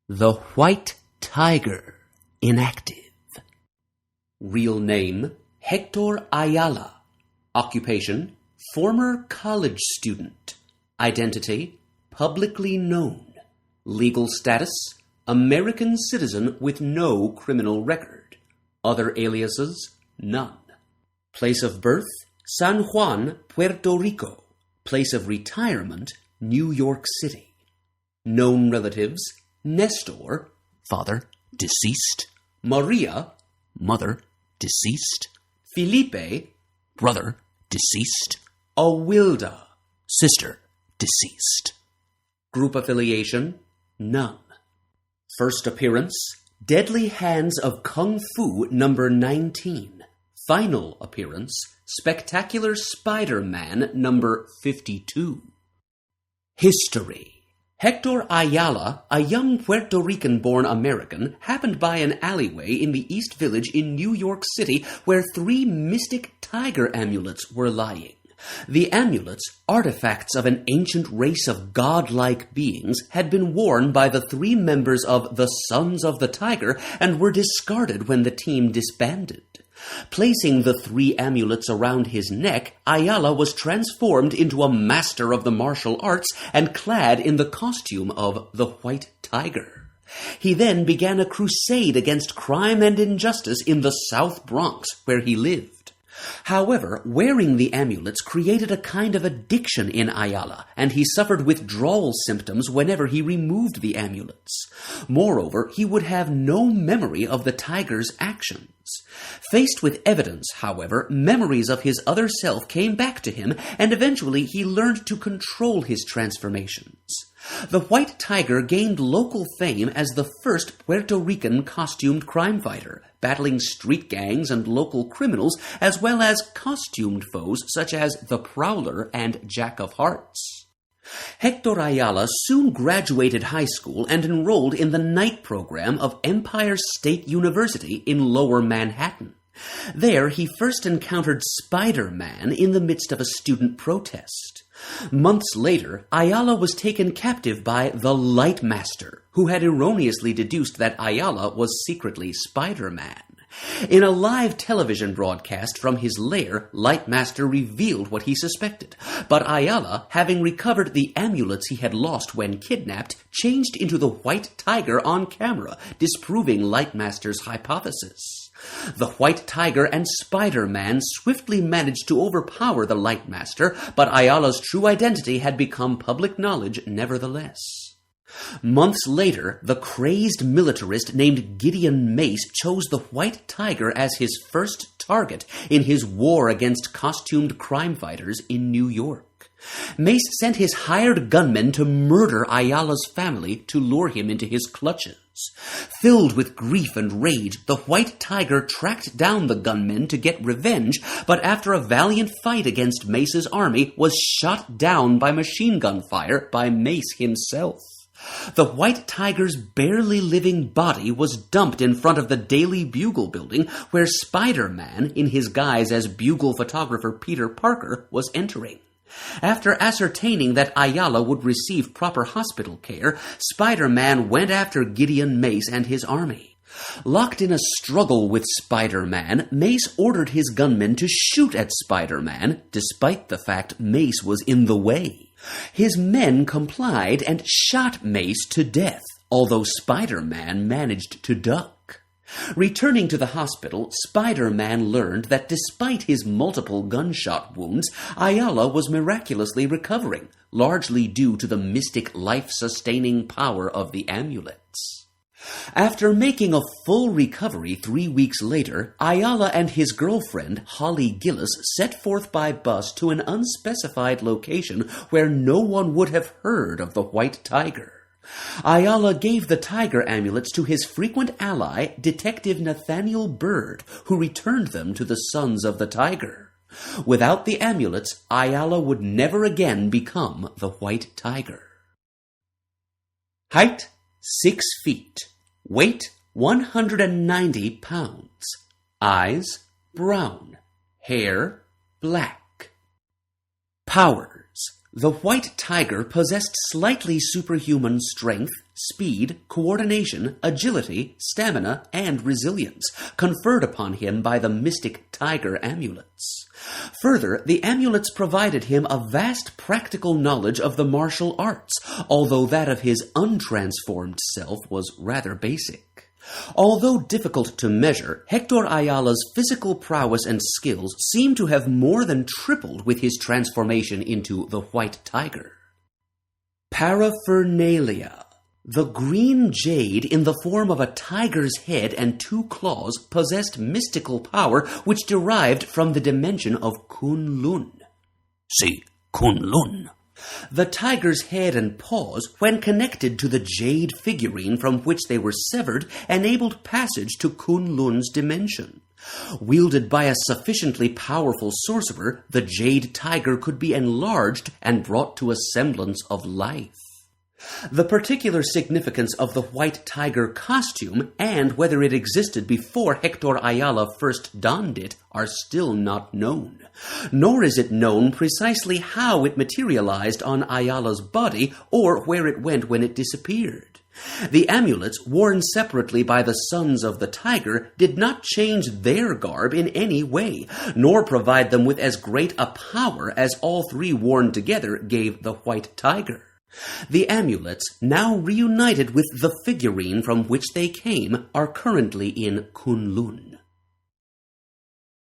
The White Tiger, Inactive. Real name, Hector Ayala. Occupation, former college student. Identity, publicly known. Legal status, American citizen with no criminal record. Other aliases, none. Place of birth, San Juan, Puerto Rico. Place of retirement, New York City. Known relatives, Nestor, father, deceased. Maria, mother, deceased. Felipe, brother, deceased. Awilda, sister, deceased. Group affiliation, none. First appearance, Deadly Hands of Kung Fu number 19. Final appearance, Spectacular Spider-Man number 52. History. Hector Ayala, a young Puerto Rican-born American, happened by an alleyway in the East Village in New York City where 3 mystic tiger amulets were lying. The amulets, artifacts of an ancient race of godlike beings, had been worn by the 3 members of the Sons of the Tiger and were discarded when the team disbanded. Placing the 3 amulets around his neck, Ayala was transformed into a master of the martial arts and clad in the costume of the White Tiger. He then began a crusade against crime and injustice in the South Bronx, where he lived. However, wearing the amulets created a kind of addiction in Ayala, and he suffered withdrawal symptoms whenever he removed the amulets. Moreover, he would have no memory of the tiger's actions. Faced with evidence, however, memories of his other self came back to him, and eventually he learned to control his transformations. The White Tiger gained local fame as the first Puerto Rican costumed crime fighter, battling street gangs and local criminals, as well as costumed foes such as the Prowler and Jack of Hearts. Hector Ayala soon graduated high school and enrolled in the night program of Empire State University in Lower Manhattan. There he first encountered Spider-Man in the midst of a student protest. Months later, Ayala was taken captive by the Light Master, who had erroneously deduced that Ayala was secretly Spider-Man. In a live television broadcast from his lair, Light Master revealed what he suspected, but Ayala, having recovered the amulets he had lost when kidnapped, changed into the White Tiger on camera, disproving Light Master's hypothesis. The White Tiger and Spider-Man swiftly managed to overpower the Light Master, but Ayala's true identity had become public knowledge nevertheless. Months later, the crazed militarist named Gideon Mace chose the White Tiger as his first target in his war against costumed crime fighters in New York. Mace sent his hired gunmen to murder Ayala's family to lure him into his clutches. Filled with grief and rage, the White Tiger tracked down the gunmen to get revenge, but after a valiant fight against Mace's army, was shot down by machine gun fire by Mace himself. The White Tiger's barely living body was dumped in front of the Daily Bugle building, where Spider-Man, in his guise as Bugle photographer Peter Parker, was entering. After ascertaining that Ayala would receive proper hospital care, Spider-Man went after Gideon Mace and his army. Locked in a struggle with Spider-Man, Mace ordered his gunmen to shoot at Spider-Man, despite the fact Mace was in the way. His men complied and shot Mace to death, although Spider-Man managed to duck. Returning to the hospital, Spider-Man learned that despite his multiple gunshot wounds, Ayala was miraculously recovering, largely due to the mystic life-sustaining power of the amulets. After making a full recovery 3 weeks later, Ayala and his girlfriend, Holly Gillis, set forth by bus to an unspecified location where no one would have heard of the White Tiger. Ayala gave the tiger amulets to his frequent ally, Detective Nathaniel Bird, who returned them to the Sons of the Tiger. Without the amulets, Ayala would never again become the White Tiger. Height, 6 feet. Weight, 190 pounds. Eyes, brown. Hair, black. Powers. The white tiger possessed slightly superhuman strength, speed, coordination, agility, stamina, and resilience, conferred upon him by the mystic tiger amulets. Further, the amulets provided him a vast practical knowledge of the martial arts, although that of his untransformed self was rather basic. Although difficult to measure, Hector Ayala's physical prowess and skills seem to have more than tripled with his transformation into the white tiger. Paraphernalia. The green jade in the form of a tiger's head and 2 claws possessed mystical power which derived from the dimension of Kunlun. See Kunlun. The tiger's head and paws, when connected to the jade figurine from which they were severed, enabled passage to Kunlun's dimension. Wielded by a sufficiently powerful sorcerer, the jade tiger could be enlarged and brought to a semblance of life. The particular significance of the white tiger costume and whether it existed before Hector Ayala first donned it are still not known. Nor is it known precisely how it materialized on Ayala's body or where it went when it disappeared. The amulets, worn separately by the sons of the tiger, did not change their garb in any way, nor provide them with as great a power as all 3 worn together gave the white tiger. The amulets, now reunited with the figurine from which they came, are currently in Kunlun.